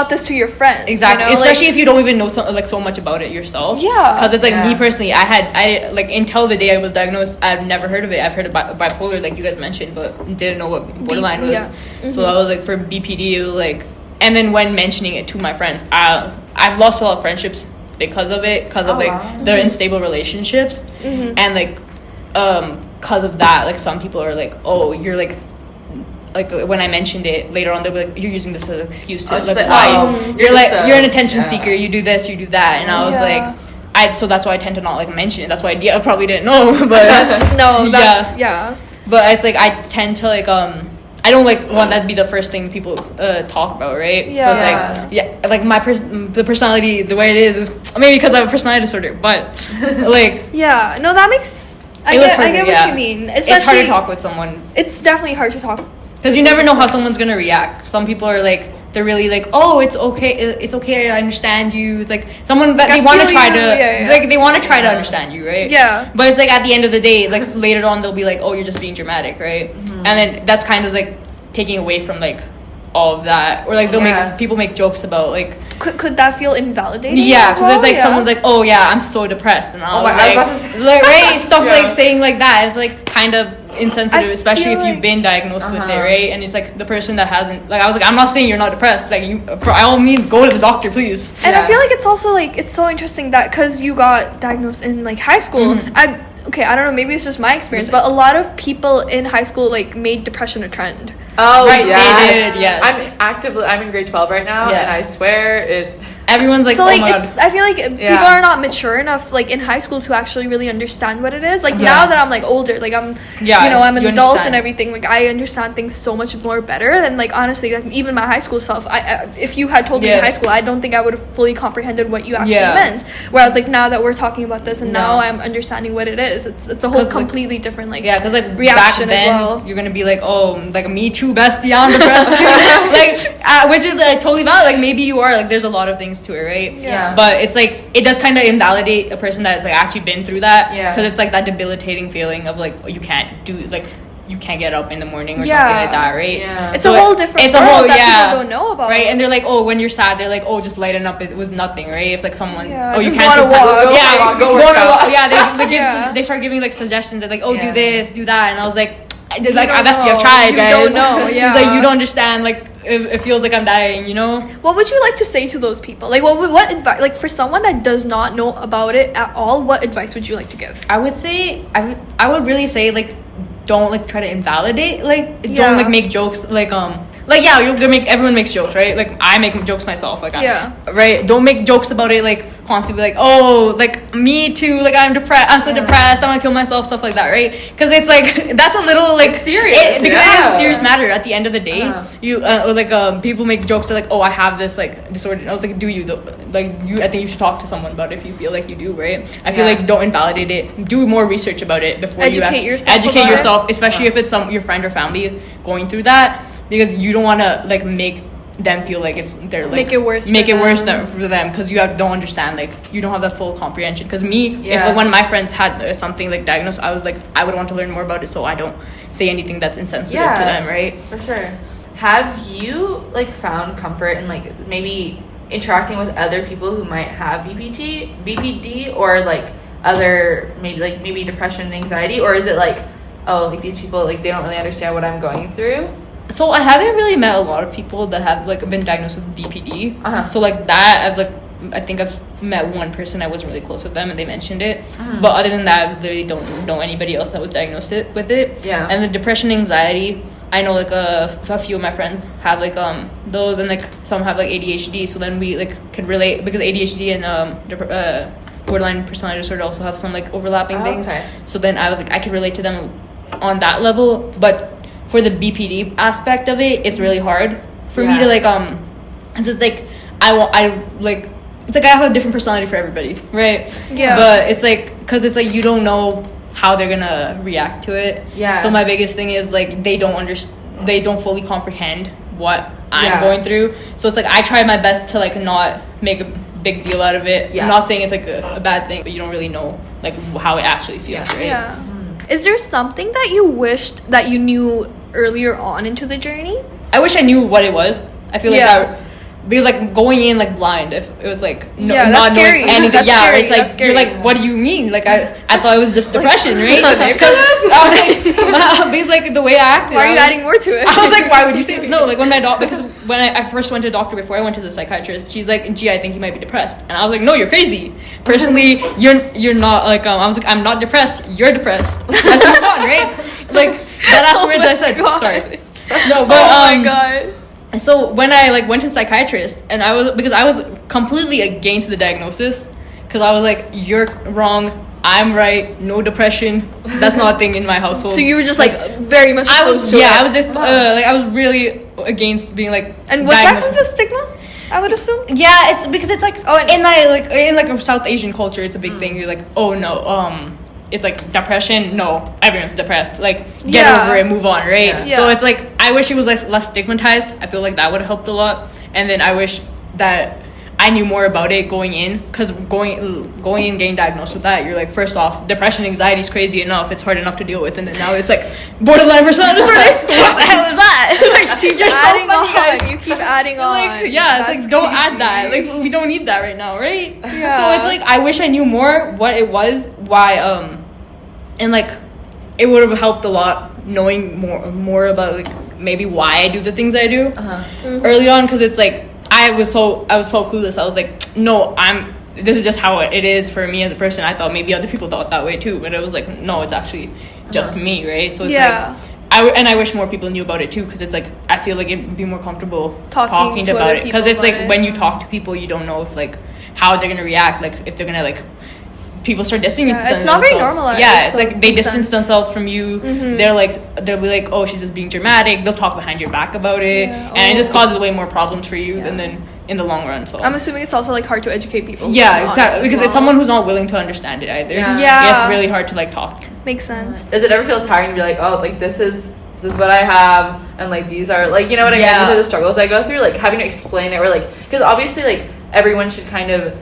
this to your friends. Exactly, you know? especially if you don't even know so much about it yourself. Because it's like me personally, I like until the day I was diagnosed, I've never heard of it. I've heard about bipolar, like you guys mentioned, but didn't know what borderline was. So I was like, for BPD, it was like, and then when mentioning it to my friends, I've lost a lot of friendships because of it, because of their unstable relationships, and like because of that, like some people are like, oh, you're like when I mentioned it later on, they'll be like, you're using this as an excuse to like why you're like you're an attention seeker, you do this, you do that, and I was like, so that's why I tend to not like mention it. That's why I probably didn't know, but but it's like I tend to like I don't like want that to be the first thing people talk about, right? So it's like like the personality, the way it is maybe because I have a personality disorder, but like that makes I get what you mean. Especially, it's hard to talk with someone. It's definitely hard to talk. Because you never know how someone's going to react. Some people are like, they're really like, oh, it's okay, I understand you. It's like someone that Like, they I want to feel try you, to yeah. like they want to try to understand you, right? Yeah. But it's like at the end of the day, like later on they'll be like, oh, you're just being dramatic, right? And then that's kind of like taking away from like all of that, or like they'll make people make jokes about like Could that feel invalidating? yeah, as because well? it's like Yeah. someone's like, oh yeah, I'm so depressed, and I was I was about to like right, stuff Yeah. like saying like that is like kind of insensitive, I especially if feel you've like- been diagnosed with it, right? And it's like the person that hasn't, like I was like, I'm not saying you're not depressed, like you, for all means, go to the doctor, please. And I Yeah. feel like it's also like it's so interesting that because you got diagnosed in like high school, I don't know, maybe it's just my experience, but a lot of people in high school like made depression a trend. Oh, Right, they yes. did, yes. I'm in grade 12 right now, Yeah. and I swear it. Everyone's like, So oh like my it's god. I feel like people are not mature enough like in high school to actually really understand what it is. Like now that I'm like older, like I'm Yeah, you know, I'm an you adult understand. and everything, like I understand things so much more better. And like honestly, like even my high school self, I if you had told me in Yeah. high school, I don't think I would have fully comprehended what you actually Yeah. meant. Whereas like now that we're talking about this and No. now I'm understanding what it is, it's a whole 'Cause, like, completely different like Yeah, because like reaction back as then, well. you're gonna be like, oh, like me too, bestie, I'm depressed too, like, which is totally valid. Like maybe you are. Like there's a lot of things to it, right? Yeah. But it's like it does kind of invalidate a person that's like actually been through that. Yeah. Because it's like that debilitating feeling of like, oh, you can't do like you can't get up in the morning or Yeah. something like that, right? Yeah. It's a whole different world that people don't know about. Right, and they're like, oh, when you're sad, they're like, oh, just lighten up. It was nothing, right? If like someone, Yeah, oh, you just can't go on a walk. Go yeah, for a walk, go go work on a out. walk. Yeah, they give Yeah. they start giving like suggestions. They're like, oh, Yeah. do this, do that, and I was like, like don't bestie, know. I've tried, You guys. don't know, He's yeah. like, you don't understand. Like, it feels like I'm dying, you know? What would you like to say to those people? Like, what advice? Like, for someone that does not know about it at all, what advice would you like to give? I would say I would really say like don't like try to invalidate, like Yeah. don't like make jokes like yeah, you're gonna make, everyone makes jokes, right? Like I make jokes myself, like Yeah. right, don't make jokes about it like constantly like, oh, like me too, like I'm so depressed, I'm gonna kill myself, stuff like that, right? Because it's like that's a little like It's serious, because it is yeah. a serious matter at the end of the day. You or like people make jokes like, oh, I have this like disorder. I was like, do you though? Like you, I think you should talk to someone about it if you feel like you do, right? I feel Yeah. like don't invalidate it, do more research about it before Educate you yourself educate about it. yourself, especially if it's your friend or family going through that, because you don't want to like make them feel like it's they're like Make it worse make for it worse them. for them, because you don't understand, like you don't have the full comprehension. Because me, Yeah. if when my friends had something like diagnosed, I was like, I would want to learn more about it, so I don't say anything that's insensitive to Yeah. them, right? For sure. Have you like found comfort in like maybe interacting with other people who might have BPD, or like other maybe depression and anxiety, or is it like, oh, like these people like they don't really understand what I'm going through? So I haven't really met a lot of people that have like been diagnosed with BPD. Uh-huh. So like that, I think I've met one person. I wasn't really close with them, and they mentioned it. But other than that, I literally don't know anybody else that was diagnosed with it. Yeah. And the depression, anxiety, I know like a few of my friends have like those, and like some have like ADHD. So then we like could relate, because ADHD and borderline personality disorder also have some like overlapping things. Okay. So then I was like, I could relate to them on that level, but for the BPD aspect of it, it's really hard for me to like it's just like I like, it's like I have a different personality for everybody, right? Yeah. But it's like, because it's like you don't know how they're gonna react to it. Yeah. So my biggest thing is like they don't fully comprehend what I'm Yeah. going through. So it's like I try my best to like not make a big deal out of it. Yeah. I'm not saying it's like a bad thing, but you don't really know like how it actually feels, right? Yeah. Is there something that you wished that you knew earlier on into the journey? I wish I knew what it was. I feel like Yeah. that, because like going in like blind, if it was like Yeah, that's not scary. knowing anything, That's yeah, scary. it's like That's scary. you're like, what do you mean? Like I thought it was just depression, right? Because I was like, because like the way I acted, Why are I you was- adding more to it? I was like, why would you say no? Like when because when I first went to a doctor before I went to the psychiatrist, she's like, gee, I think you might be depressed, and I was like, no, you're crazy. Personally, you're not. Like I was like, I'm not depressed. You're depressed. Let's move on, right? Like that last Oh words my I said. God. Sorry. No, but Oh my god. so when I like went to the psychiatrist, and I was completely against the diagnosis, because I was like, you're wrong, I'm right, no depression, that's not a thing in my household. So you were just like very much I opposed was to it. I was just like I was really against being like And was that diagnosed. just a stigma? I would assume. Yeah, it's because it's like and- in like a South Asian culture, it's a big thing. You're like, oh no, it's like depression. No, everyone's depressed. Like get Yeah. over it, move on, right? Yeah. So it's like I wish it was like less stigmatized. I feel like that would have helped a lot. and then I wish that I knew more about it going in, because going in, getting diagnosed with that, you're like, first off, depression, anxiety is crazy enough. It's hard enough to deal with, and then now it's like borderline personality disorder. What the hell is that? Like, Keep adding on. You keep adding on. Like, yeah, it's That's like, don't crazy. add that. Like, we don't need that right now, right? Yeah. So it's like, I wish I knew more what it was, why, and like, it would have helped a lot knowing more about like maybe why I do the things I do early on, because it's like, I was so clueless. I was like, no, this is just how it is for me as a person. I thought maybe other people thought that way too, but it was like, no, it's actually just me, right? So it's like, I wish more people knew about it too, because it's like, I feel like it'd be more comfortable talking about it, because it's like when you talk to people, you don't know if like how they're gonna react, like if they're gonna like, people start distancing themselves. It's not very normalized. Yeah, it's like they distance themselves from you. They'll be like, oh, she's just being dramatic. They'll talk behind your back about it, and it just causes way more problems for you than then in the long run. So I'm assuming it's also like hard to educate people. Yeah, exactly, because it's someone who's not willing to understand it either. Yeah, it's really hard to like talk. Makes sense. Does it ever feel tiring to be like, oh, like this is what I have, and like these are like, you know what I mean? These are the struggles I go through. Like having to explain it, or like, because obviously like everyone should kind of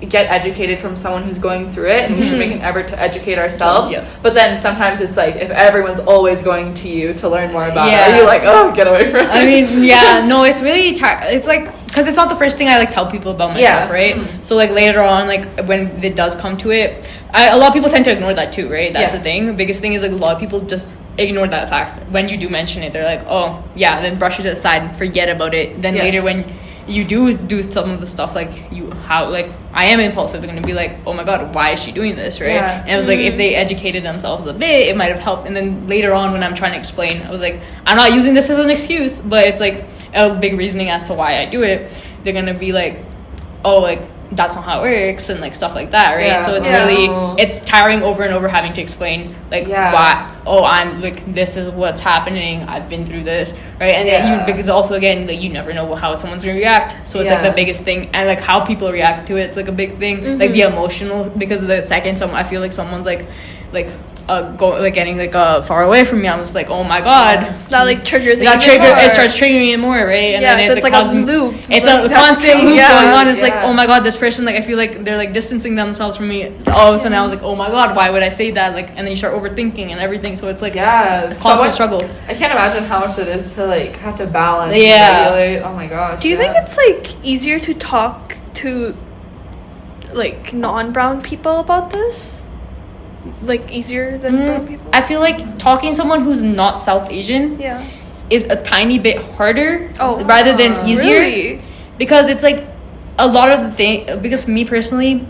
get educated from someone who's going through it, and we should make an effort to educate ourselves. But then sometimes it's like, if everyone's always going to you to learn more about it, you're like, oh, get away from me. I mean, no, it's really it's like, because it's not the first thing I like tell people about myself, right? So like later on, like when it does come to it, a lot of people tend to ignore that too, right? That's the thing. The biggest thing is like a lot of people just ignore that fact. When you do mention it, they're like, oh yeah, then brush it aside and forget about it. Then later when you do some of the stuff, like I am impulsive, they're gonna be like, oh my god, why is she doing this, right? And it was like, if they educated themselves a bit, it might have helped. And then later on, when I'm trying to explain, I was like, I'm not using this as an excuse, but it's like a big reasoning as to why I do it. They're gonna be like, oh, like that's not how it works, and like stuff like that, right? So it's really, it's tiring over and over having to explain like why, oh, I'm like, this is what's happening, I've been through this, right? And then because also again, like you never know how someone's gonna react, so it's like the biggest thing, and like how people react to it's like a big thing, like the emotional, because the second I feel like someone's like getting like far away from me, I'm just like, oh my god, that like triggers it. It starts triggering it more, right? And then so it's like a loop. It's a constant loop going on. It's like, oh my god, this person, like I feel like they're like distancing themselves from me. All of a sudden I was like, oh my god, why would I say that? Like, and then you start overthinking and everything, so it's like a constant struggle. I can't imagine how much it is to like have to balance and regulate. Oh my gosh. Do you think it's like easier to talk to like non-brown people about this? Like easier than brown people? I feel like talking to someone who's not South Asian is a tiny bit harder rather than easier. Really? Because it's like a lot of the thing, because me personally,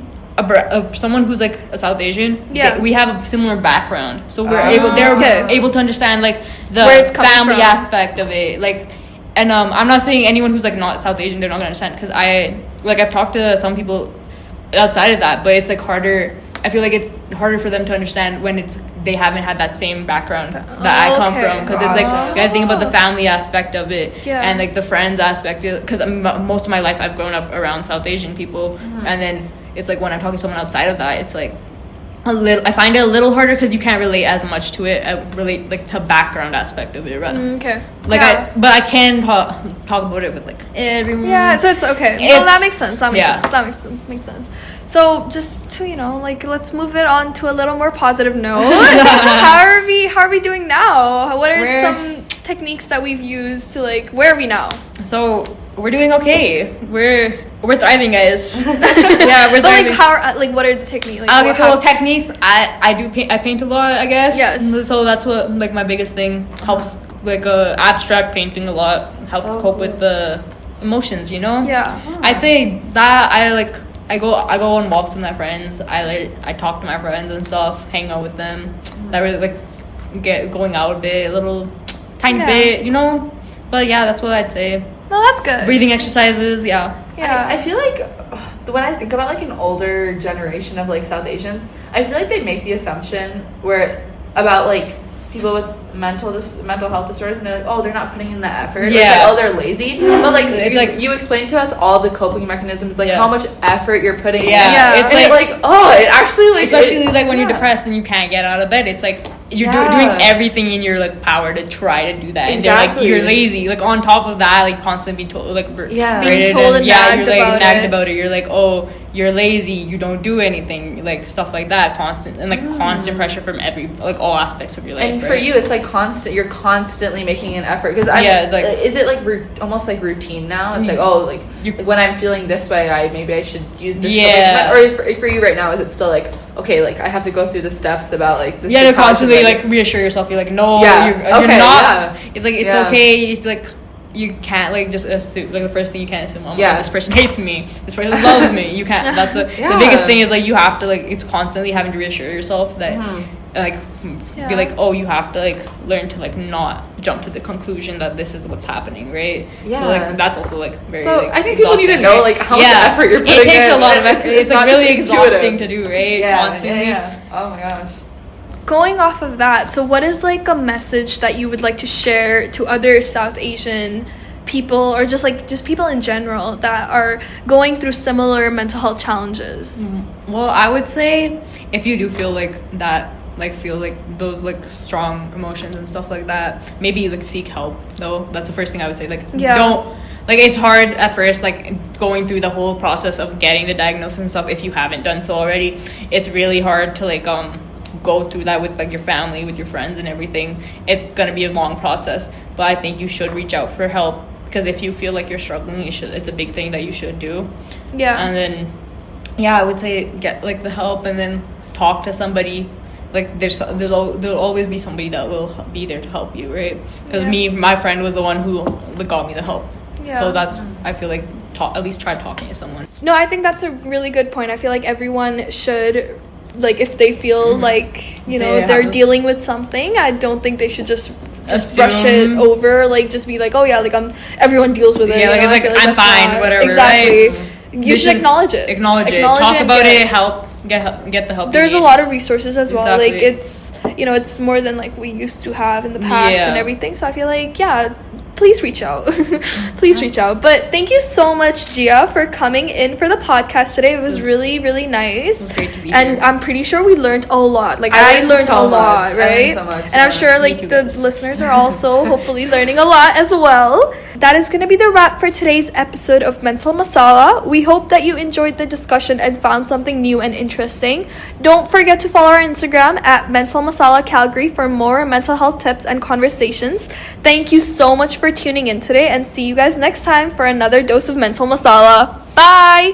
someone who's like a South Asian, we have a similar background, so they're able to understand like the family aspect of it, like, and I'm not saying anyone who's like not South Asian, they're not gonna understand, because I've talked to some people outside of that, but it's like harder. I feel like it's harder for them to understand when they haven't had that same background that I come from, because it's like you gotta think about the family aspect of it and like the friends aspect, because most of my life I've grown up around South Asian people, and then it's like when I'm talking to someone outside of that, it's like I find it a little harder because you can't relate as much to it. I relate like to background aspect of it rather. But I can talk about it with like everyone. Yeah, so it's okay. Well, that makes sense. That makes sense. So just to like, let's move it on to a little more positive note. How are we doing now? What are some techniques that we've used to like, where are we now? So we're doing okay. We're thriving, guys. We're thriving. Like what are the techniques? Like, techniques. I paint a lot, I guess. Yes. So that's what like my biggest thing helps, like abstract painting a lot, help cope with the emotions, I'd say that I go on walks with my friends. I talk to my friends and stuff, hang out with them. I really like going out a bit, a little tiny bit, But that's what I'd say. No, that's good. Breathing exercises, I feel like when I think about like an older generation of like South Asians, I feel like they make the assumption about like people with mental health disorders, and they're like, oh, they're not putting in the effort. It's like, oh, they're lazy. But like, it's like you explained to us all the coping mechanisms, like how much effort you're putting in. It's like oh, it actually like, especially like when you're depressed and you can't get out of bed. It's like you're doing everything in your like power to try to do that, and they're like, you're lazy. Like on top of that, like constantly being told, like being told and you're like nagged about it. You're like, oh, you're lazy, you don't do anything, like stuff like that, constant pressure from all aspects of your life. And for you, it's like you're constantly making an effort, because it's like, is it like almost like routine now? It's like, oh, like when I'm feeling this way, maybe I should use this or for you right now, is it still like, okay, like I have to go through the steps about like this, to constantly like reassure yourself, you're like, no, you're not, it's like, it's okay, it's like you can't like just assume, like the first thing you can't assume, this person hates me, this person loves me. You can't. That's the biggest thing, is like you have to like, it's constantly having to reassure yourself that be like, oh, you have to like learn to like not jump to the conclusion that this is what's happening, right? So like that's also like very, so like, I think people need to know like how much effort you're putting in. It takes a lot of effort. It's like really exhausting to do, right? Constantly. Oh my gosh. Going off of that, so what is like a message that you would like to share to other South Asian people, or just people in general that are going through similar mental health challenges? Well, I would say if you do feel like that, like feel like those like strong emotions and stuff like that, maybe like seek help though. That's the first thing I would say. Like don't, like it's hard at first, like going through the whole process of getting the diagnosis and stuff. If you haven't done so already, it's really hard to like go through that with like your family, with your friends and everything. It's gonna be a long process, but I think you should reach out for help, because if you feel like you're struggling, it's a big thing that you should do. And then I would say get like the help, and then talk to somebody. Like there'll always be somebody that will be there to help you, right? Because my friend was the one who got me the help. So that's, I feel like at least try talking to someone. No, I think that's a really good point. I feel like everyone should, like, if they feel like, you know, they're dealing with something, I don't think they should just brush it over, like just be like, oh yeah, like everyone deals with it. Like it's like I'm fine, whatever. Exactly. Right? You should acknowledge it. Acknowledge it. Talk about it. Help. Get the help. There's a lot of resources as well. Like it's, you know, it's more than like we used to have in the past and everything. So I feel like please reach out. Please reach out. But thank you so much, Gia, for coming in for the podcast today. It was really, really nice. It was great to be here. And I'm pretty sure we learned a lot. Like I learned a lot, right? So much, and I'm sure like the listeners are also hopefully learning a lot as well. That is going to be the wrap for today's episode of Mental Masala. We hope that you enjoyed the discussion and found something new and interesting. Don't forget to follow our Instagram at Mental Masala Calgary for more mental health tips and conversations. Thank you so much for tuning in today, and see you guys next time for another dose of Mental Masala. Bye!